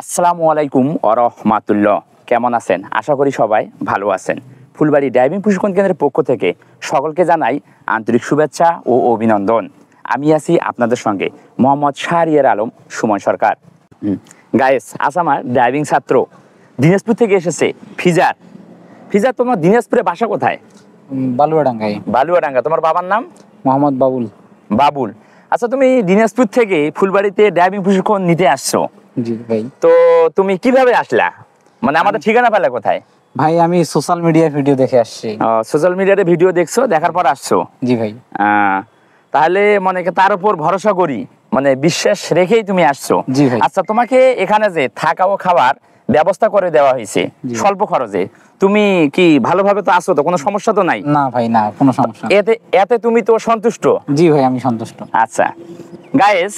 আসসালামু আলাইকুম ওয়া রাহমাতুল্লাহ। কেমন আছেন? আশা করি সবাই ভালো আছেন। ফুলবাড়ি ড্রাইভিং প্রশিক্ষণ কেন্দ্রের পক্ষ থেকে সকলকে জানাই আন্তরিক শুভেচ্ছা ও অভিনন্দন। আমি আছি আপনাদের সঙ্গে মোহাম্মদ শাহরিয়ার আলম সুমন সরকার। গায়েস, আজ আমার ড্রাইভিং ছাত্র দিনাজপুর থেকে এসেছে ফিজার। ফিজার, তোমার দিনাজপুরে বাসা কোথায়? বালুয়াডাঙ্গায়। বালুয়াডাঙ্গা। তোমার বাবার নাম? মোহাম্মদ বাবুল। বাবুল। আচ্ছা, তুমি দিনাজপুর থেকে ফুলবাড়িতে ড্রাইভিং প্রশিক্ষণ নিতে আসছো? জি ভাই। তো তুমি কিভাবে আসলা? মানে আমাদের ঠিকানা পেলে কোথায়? ভাই আমি সোশ্যাল মিডিয়ায় ভিডিও দেখে আসছি। সোশ্যাল মিডিয়াতে ভিডিও দেখছো, দেখার পর আসছো? জি ভাই। তাহলে মানে তার উপর ভরসা করি, মানে বিশ্বাস রেখেই তুমি আসছো? জি ভাই। আচ্ছা, তোমাকে এখানে যে থাকা ও খাবার ব্যবস্থা করে দেওয়া হয়েছে স্বল্প খরচে, তুমি কি ভালোভাবে তো আছো তো? কোনো সমস্যা তো নাই? না ভাই, না, কোনো সমস্যা না। এতে তুমি তো সন্তুষ্ট? জি ভাই, আমি সন্তুষ্ট। আচ্ছা গাইস,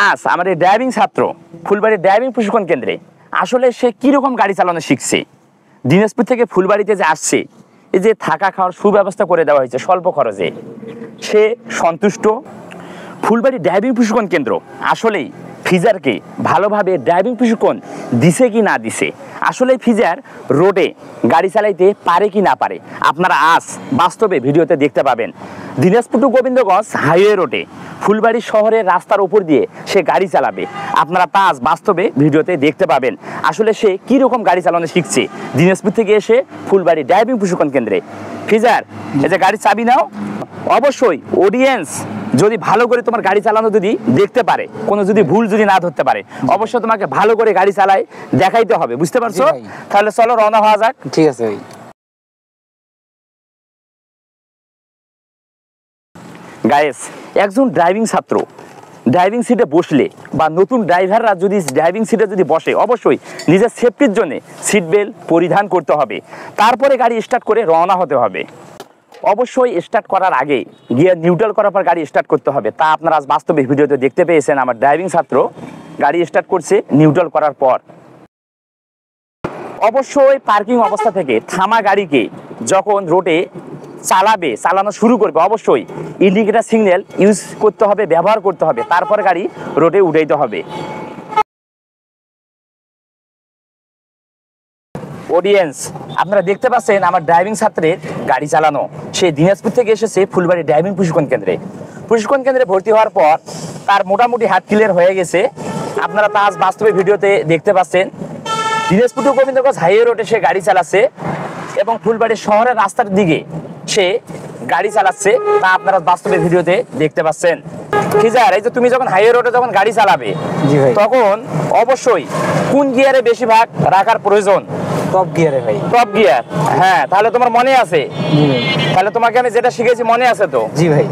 আজ আমার এই ড্রাইভিং ছাত্র ফুলবাড়ি ড্রাইভিং প্রশিক্ষণ কেন্দ্রে আসলে সে কিরকম গাড়ি চালানো শিখছে, দিনাজপুর থেকে ফুলবাড়িতে যে আসছে, এই যে থাকা খাওয়ার সুব্যবস্থা করে দেওয়া হয়েছে স্বল্প খরচে, সে সন্তুষ্ট। ফুলবাড়ি ড্রাইভিং প্রশিক্ষণ কেন্দ্র আসলেই ফিজারকে ভালোভাবে ড্রাইভিং প্রশিক্ষণ দিছে কি না দিছে, আসলে ফিজার রোডে গাড়ি চালাইতে পারে কি না পারে, আপনারা আজ বাস্তবে ভিডিওতে দেখতে পাবেন। দিনাজপুর টু গোবিন্দগঞ্জ হাইওয়ে রোডে ফুলবাড়ি শহরের রাস্তার উপর দিয়ে সে গাড়ি চালাবে, আপনারা তা আজ বাস্তবে ভিডিওতে দেখতে পাবেন। আসলে সে কীরকম গাড়ি চালানো শিখছে দিনাজপুর থেকে এসে ফুলবাড়ি ড্রাইভিং প্রশিক্ষণ কেন্দ্রে। ফিজার, এই যে গাড়ি চাবি নাও। অবশ্যই অডিয়েন্স যদি ভালো করে তোমার গাড়ি চালানো যদি দেখতে পারে, কোনো যদি ভুল যদি না ধরতে পারে, অবশ্যই তোমাকে ভালো করে গাড়ি চালাই দেখাইতে হবে, বুঝতে পারছো? তাহলে চলো রওনা হওয়া যাক। ঠিক আছে ভাই। গাইস, একজন ড্রাইভিং ছাত্র ড্রাইভিং সিটে বসলে বা নতুন ড্রাইভাররা যদি ড্রাইভিং সিটে যদি বসে, অবশ্যই নিজের সেফটির জন্য সিট বেল্ট পরিধান করতে হবে, তারপরে গাড়ি স্টার্ট করে রওনা হতে হবে। অবশ্যই স্টার্ট করার আগে গিয়ার নিউট্রাল করার পর গাড়ি স্টার্ট করতে হবে, তা আপনারা আজ বাস্তবে ভিডিওতে দেখতে পেয়েছেন। আমার ড্রাইভিং ছাত্র গাড়ি স্টার্ট করছে নিউট্রাল করার পর। অবশ্যই পার্কিং অবস্থা থেকে থামা গাড়িকে যখন রোডে চালানো শুরু করবে, অবশ্যই ইন্ডিকেটর সিগন্যাল ইউজ করতে হবে, ব্যবহার করতে হবে, তারপর গাড়ি রোডে উঠাইতে হবে। অডিয়েন্স, আপনারা দেখতে পাচ্ছেন আমার ড্রাইভিং ছাত্রের গাড়ি চালানো। সে দিনাজপুর থেকে এসেছে ফুলবাড়ি ড্রাইভিং প্রশিক্ষণ কেন্দ্রে। প্রশিক্ষণ কেন্দ্রে ভর্তি হওয়ার পর তার মোটামুটি হাত ক্লিয়ার হয়ে গেছে, আপনারা তা আজ বাস্তবে ভিডিওতে দেখতে পাচ্ছেন। দিনাজপুর টু গোবিন্দগঞ্জ হাইওয়ে রোডে সে গাড়ি চালাচ্ছে এবং ফুলবাড়ি শহরের রাস্তার দিকে সে গাড়ি চালাচ্ছে, তা আপনারা বাস্তবে ভিডিওতে দেখতে পাচ্ছেন। ফিজার, এই যে তুমি যখন হাইওয়ে রোডে যখন গাড়ি চালাবে, তখন অবশ্যই কোন গিয়ারে বেশিরভাগ রাখার প্রয়োজন? টপ গিয়ারে ভাই। Top gear. হ্যাঁ, তাহলে তোমার মনে আছে? তাহলে তোমাকে আমি যেটা শিখেছি মনে আছে তো? জি ভাই।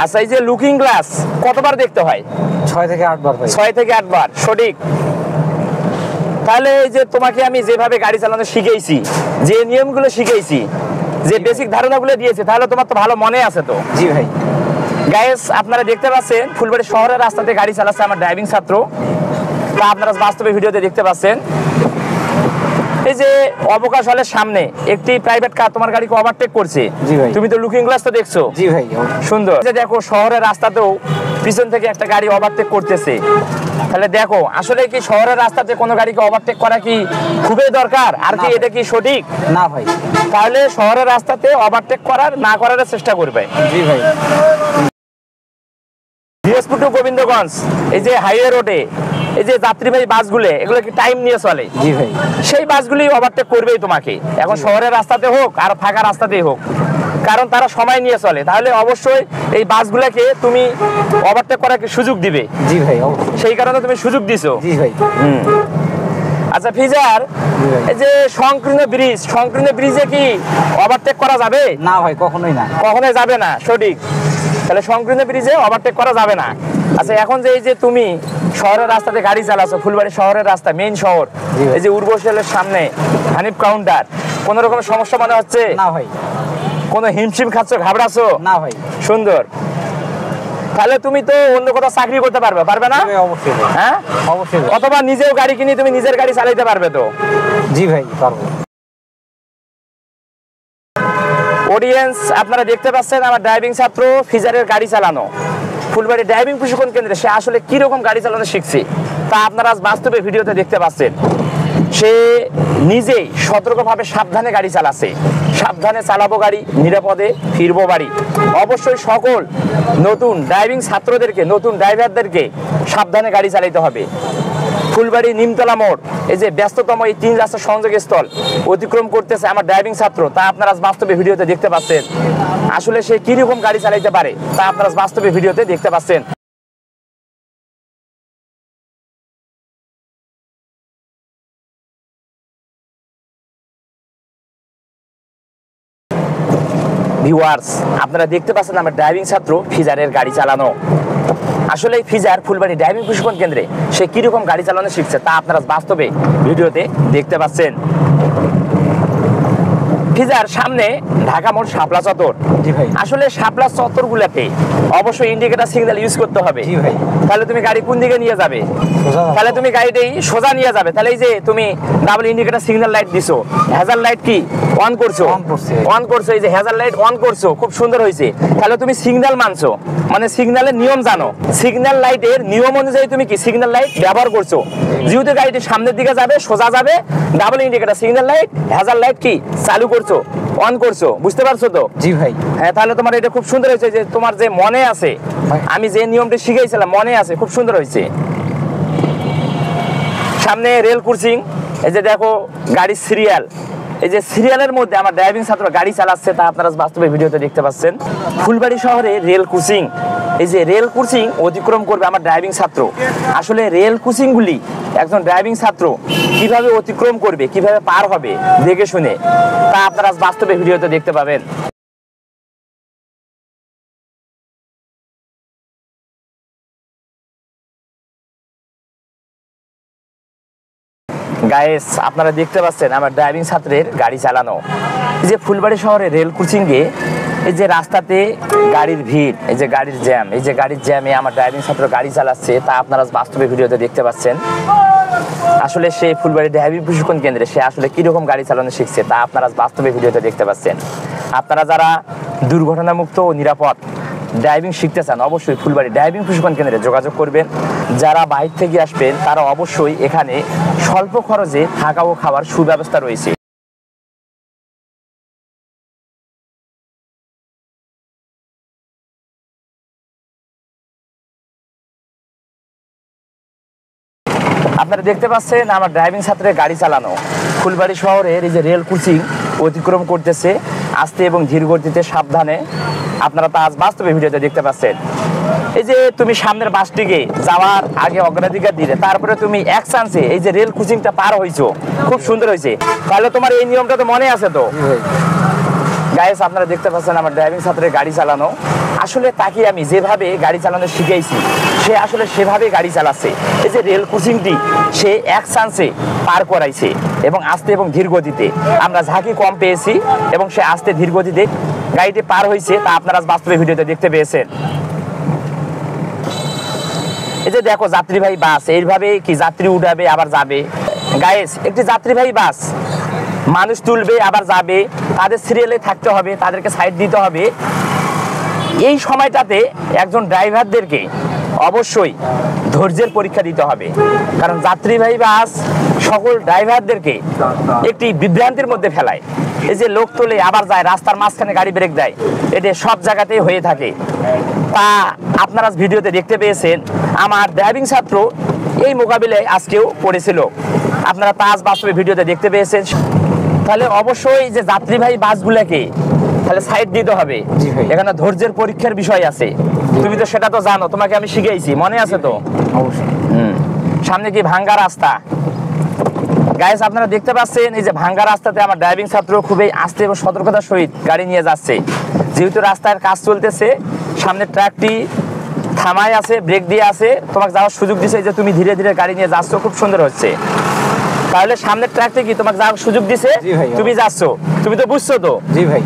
আচ্ছা, এই যে লুকিং গ্লাস কতবার দেখতে হয়? 6 থেকে 8 বার ভাই। 6 থেকে 8 বার, সঠিক। তাহলে এই যে তোমাকে আমি যেভাবে গাড়ি চালানো শিখেছি, যে নিয়মগুলো শিখেছি, যে বেসিক ধারণাগুলো দিয়েছি, তাহলে তোমার তো ভালো মনে আছে তো? জি ভাই। গাইস, আপনারা দেখতে পাচ্ছেন ফুলবাড়ি শহরের রাস্তাতে গাড়ি চালাচ্ছে আমার ড্রাইভিং ছাত্র, তা আপনারা বাস্তবে ভিডিওতে দেখতে পাচ্ছেন। এই যে অবকাশ হলের সামনে একটি প্রাইভেট কার তোমার গাড়িকে ওভারটেক করছে, তুমি তো লুকিং গ্লাস তো দেখছো? জি ভাই। সুন্দর। যে দেখো শহরের রাস্তাতেও পিছন থেকে একটা গাড়ি ওভারটেক করতেছে, তাহলে দেখো আসলে কি শহরের রাস্তাতে কোনো গাড়িকে ওভারটেক করা কি খুবই দরকার? আর কি এটা কি সঠিক? না ভাই। তাহলে শহরের রাস্তাতে ওভারটেক করার না করার চেষ্টা করবে। জি ভাই। দিনাজপুর টু গোবিন্দগঞ্জ এই যে হাইওয়ে রোডে এই যে যাত্রীবাহী বাসগুলো, এগুলো কি টাইম নিয়ে চলে? জি ভাই। সেই বাসগুলি ওভারটেক করবেই তোমাকে, এখন শহরের রাস্তাতে হোক আর ফাঁকা রাস্তাতেই হোক, কারণ তারা সময় নিয়ে চলে। তাহলে অবশ্যই এই বাসগুলোকে তুমি ওভারটেক করার সুযোগ দিবে। জি ভাই। সেই কারণে তুমি সুযোগ দিছো। জি ভাই। আচ্ছা ফিজার, এই যে সংকীর্ণ ব্রিজে কি ওভারটেক করা যাবে? না ভাই, কখনোই না। কখনোই যাবে না, সঠিক। তাহলে সংকীর্ণ ব্রিজে ওভারটেক করা যাবে না। আচ্ছা, এখন যে এই যে তুমি শহরের রাস্তাতে গাড়ি চালাচ্ছো, ফুলবাড়ি শহরের রাস্তা, মেইন শহর, এই যে উর্বশীলের সামনে হানিফ কাউন্টার, কোন রকম সমস্যা মনে হচ্ছে? না ভাই। কোনো হিমশিম খাচ্ছ, ঘাবড়াচ্ছো? না ভাই। সুন্দর। তাহলে তুমি তো অন্য কোথাও চাকরি করতে পারবে না? অবশ্যই। হ্যাঁ, অবশ্যই। অথবা নিজেও গাড়ি কিনে তুমি নিজের গাড়ি চালাইতে পারবে তো? জি ভাই, পারবো। অডিয়েন্স, আপনারা দেখতে পাচ্ছেন আমার ড্রাইভিং ছাত্র ফিজারের গাড়ি চালানো ফুলবাড়ি ড্রাইভিং প্রশিক্ষণ কেন্দ্রে সে আসলে কিরকম গাড়ি চালানো শিখছে। তা আপনারা আজ বাস্তবে ভিডিওতে দেখতে পাচ্ছেন। সে নিজেই সতর্কভাবে সাবধানে গাড়ি চালাচ্ছে। সাবধানে চালাবো গাড়ি, নিরাপদে ফিরবো বাড়ি। অবশ্যই সকল নতুন ড্রাইভিং ছাত্রদেরকে, নতুন ড্রাইভারদেরকে সাবধানে গাড়ি চালাতে হবে। ফুলবাড়ি নিমতলা মোড়, এই যে ব্যস্ততম এই 3 রাস্তা সংযোগস্থল অতিক্রম করতেছে আমার ড্রাইভিং ছাত্র, তা আপনারা বাস্তবে ভিডিওতে দেখতে পাচ্ছেন। আসলে সে কিরকম গাড়ি চালাইতে পারে তা আপনারা বাস্তবে ভিডিওতে দেখতে পাচ্ছেন। ভিউয়ার্স, আপনারা দেখতে পাচ্ছেন আমার ড্রাইভিং ছাত্র ফিজারের গাড়ি চালানো। আসলে এই ফিজার ফুলবাড়ি ড্রাইভিং প্রশিক্ষণ কেন্দ্রে সে কিরকম গাড়ি চালানো শিখছে তা আপনারা বাস্তবে ভিডিওতে দেখতে পাচ্ছেন। ফিজার সামনে ঢাকা মোড় শাপলা চত্বর। জি ভাই। আসলে শাপলা চত্বর গুলাতে অবশ্যই ইন্ডিকেটর সিগন্যাল ইউজ করতে হবে। জি ভাই। তাহলে তুমি গাড়ি কোন দিকে নিয়ে যাবে? তাহলে তুমি গাড়িটাই সোজা নিয়ে যাবে। তাহলে এই যে তুমি ডাবল ইন্ডিকেটর সিগন্যাল লাইট দিছো, হ্যাজার লাইট কি অন করছো? অন করছো, এই যে হ্যাজার লাইট অন করছো, খুব সুন্দর হয়েছে। তাহলে তুমি সিগন্যাল মানছো, মানে সিগন্যালের নিয়ম জানো। সিগন্যাল লাইটের নিয়ম অনুযায়ী তুমি কি সিগন্যাল লাইট ব্যবহার করছো। যেহেতু গাড়িটি সামনের দিকে যাবে, সোজা যাবে, double indicator signal light, Hazard light কি চালু করছো, অন করছো। বুঝতে পারছো তো? জি ভাই। হ্যাঁ, তাহলে তোমার এটা খুব সুন্দর হয়েছে। যে তোমার যে মনে আছে, আমি যে নিয়মটি শিখাইছিলাম মনে আছে, খুব সুন্দর হয়েছে। সামনে রেল ক্রসিং, এই যে দেখো গাড়ির সিরিয়াল, এই যে সিরিয়ালের মধ্যে আমার ড্রাইভিং ছাত্র গাড়ি চালাচ্ছে, তা আপনারা বাস্তবে ভিডিওতে দেখতে পাচ্ছেন। ফুলবাড়ি শহরে রেল ক্রসিং, এই যে রেল ক্রসিং অতিক্রম করবে আমার ড্রাইভিং ছাত্র। আসলে রেল ক্রসিং গুলি একজন ড্রাইভিং ছাত্র কিভাবে অতিক্রম করবে, কিভাবে পার হবে দেখে শুনে, তা আপনারা বাস্তবে ভিডিওতে দেখতে পাবেন। গাইস, আপনারা দেখতে পাচ্ছেন আমার ড্রাইভিং ছাত্রের গাড়ি চালানো। এই যে ফুলবাড়ি শহরে রেল ক্রসিংয়ে এই যে রাস্তাতে গাড়ির ভিড়, এই যে গাড়ির জ্যাম, এই যে গাড়ির জ্যামে আমার ড্রাইভিং ছাত্র গাড়ি চালাচ্ছে, তা আপনারা বাস্তবে ভিডিওতে দেখতে পাচ্ছেন। আসলে সে ফুলবাড়ি ড্রাইভিং প্রশিক্ষণ কেন্দ্রে সে আসলে কিরকম গাড়ি চালানো শিখছে তা আপনারা বাস্তবে ভিডিওতে দেখতে পাচ্ছেন। আপনারা যারা দুর্ঘটনামুক্ত ও নিরাপদ ড্রাইভিং শিখতে চান অবশ্যই ফুলবাড়ি ড্রাইভিং প্রশিক্ষণ কেন্দ্রে যোগাযোগ করবেন। যারা বাইরে থেকে আসবেন তারা অবশ্যই এখানে স্বল্প খরচে থাকা ও খাওয়ার সুব্যবস্থা রয়েছে। আপনারা দেখতে পাচ্ছেন আমার ড্রাইভিং ছাত্রের গাড়ি চালানো। ফুলবাড়ি শহরের এই যে রেল ক্রসিং অতিক্রম করতেছে আস্তে এবং ধীর গতিতে, সাবধানে। আপনারা তা আজ বাস্তবে ভিডিওতে দেখতে পাচ্ছেন। এই যে তুমি সামনের বাসটিকে যাওয়ার আগে অগ্রাধিকার দিলে, তারপরে তুমি এক চান্সে এই যে রেল ক্রসিংটা পার হইছো, খুব সুন্দর হয়েছে। তাহলে তোমার এই নিয়মটা তো মনে আছে তো? গাইস, আপনারা দেখতে পাচ্ছেন আমার ড্রাইভিং ছাত্রের গাড়ি চালানো। আসলে তাকে আমি যেভাবে গাড়ি চালানো শিখাইছি সে আসলে সেভাবে গাড়ি চালাচ্ছে। এই যে রেল ক্রসিংটি সে এক চান্সে পার করাইছে এবং আস্তে এবং ধীর গতিতে। আমরা ঝাঁকি কম পেয়েছি এবং সে আস্তে ধীর গতিতে গাড়িটি পার হয়েছে, তা আপনারা বাস্তবে ভিডিওতে দেখতে পেয়েছেন। এই যে দেখো যাত্রীবাহী বাস, এইভাবে কি যাত্রী উঠাবে আবার যাবে। গাইস, একটি যাত্রীবাহী বাস মানুষ তুলবে আবার যাবে, তাদের সিরিয়ালে থাকতে হবে, তাদেরকে সাইড দিতে হবে। এই সময়টাতে একজন ড্রাইভারদেরকে অবশ্যই ধৈর্যের পরীক্ষা দিতে হবে, কারণ যাত্রীবাহী বাস সকল ড্রাইভারদেরকে একটি বিভ্রান্তির মধ্যে ফেলায়। এই যে লোক তোলে আবার যায়, রাস্তার মাঝখানে গাড়ি ব্রেক দেয়, এটা সব জায়গাতেই হয়ে থাকে। তা আপনারা ভিডিওতে দেখতে পেয়েছেন আমার ড্রাইভিং ছাত্র এই মোকাবিলায় আজকেও পড়েছিল। আপনারা তা আজ বাস্তবে ভিডিওতে দেখতে পেয়েছেন। তাহলে অবশ্যই যে যাত্রীবাহী বাসগুলোকে তাহলে সাইড দিতে হবে। এখানে ধৈর্যের পরীক্ষার বিষয় আছে, তুমি তো সেটা তো জানো, তোমাকে আমি শিখাইছি, মনে আছে তো? অবশ্যই। সামনে কি ভাঙ্গা রাস্তা। গাইস, আপনারা দেখতে পাচ্ছেন এই যে ভাঙ্গা রাস্তাতে আমার ড্রাইভিং ছাত্র খুবই আস্তে এবং সতর্কতার সহিত গাড়ি নিয়ে যাচ্ছে। যেহেতু রাস্তার কাজ চলতেছে, সামনে ট্রাকটি থামায় আছে, ব্রেক দিয়ে আছে, তোমাকে যাওয়ার সুযোগ দিচ্ছে যে তুমি ধীরে ধীরে গাড়ি নিয়ে যাচ্ছ, খুব সুন্দর হচ্ছে। তাহলে সামনের ট্রাকটি কি তোমাকে যাওয়ার সুযোগ দিছে, তুমি যাচ্ছ, তুমি তো বুঝছো তো? জি ভাই।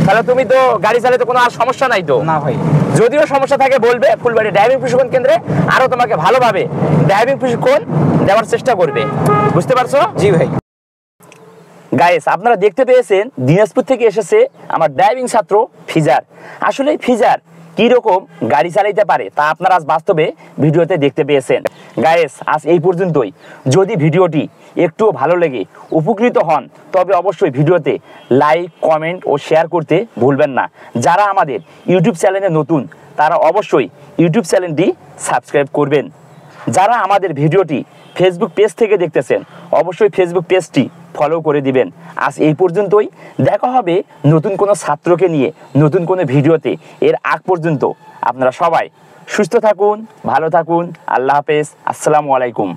তাহলে তুমি তো গাড়ি চালাতে কোনো আর সমস্যা নাই তো? না ভাই। যদিও সমস্যা থাকে বলবে, ফুলবাড়ি ড্রাইভিং প্রশিক্ষণ কেন্দ্রে আরো তোমাকে ভালোভাবে ড্রাইভিং প্রশিক্ষণ দেওয়ার চেষ্টা করবে। বুঝতে পারছো? জি ভাই। গাইস, আপনারা দেখতে পেয়েছেন দিনাজপুর থেকে এসেছে আমার ড্রাইভিং ছাত্র ফিজার। আসলে ফিজার কি রকম গাড়ি চালাইতে পারে তা আপনারা আজ বাস্তবে ভিডিওতে দেখতে পেয়েছেন। গায়েস আজ এই পর্যন্তই। যদি ভিডিওটি একটুও ভালো লেগে উপকৃত হন তবে অবশ্যই ভিডিওতে লাইক, কমেন্ট ও শেয়ার করতে ভুলবেন না। যারা আমাদের ইউটিউব চ্যানেলে নতুন তারা অবশ্যই ইউটিউব চ্যানেলটি সাবস্ক্রাইব করবেন। যারা আমাদের ভিডিওটি ফেসবুক পেজ থেকে দেখতেছেন অবশ্যই ফেসবুক পেজটি ফলো করে দিবেন। আজ এই পর্যন্তই, দেখা হবে নতুন কোনো ছাত্রকে নিয়ে নতুন কোনো ভিডিওতে। এর আগ পর্যন্ত আপনারা সবাই সুস্থ থাকুন, ভালো থাকুন। আল্লাহ হাফেজ, আসসালামু আলাইকুম।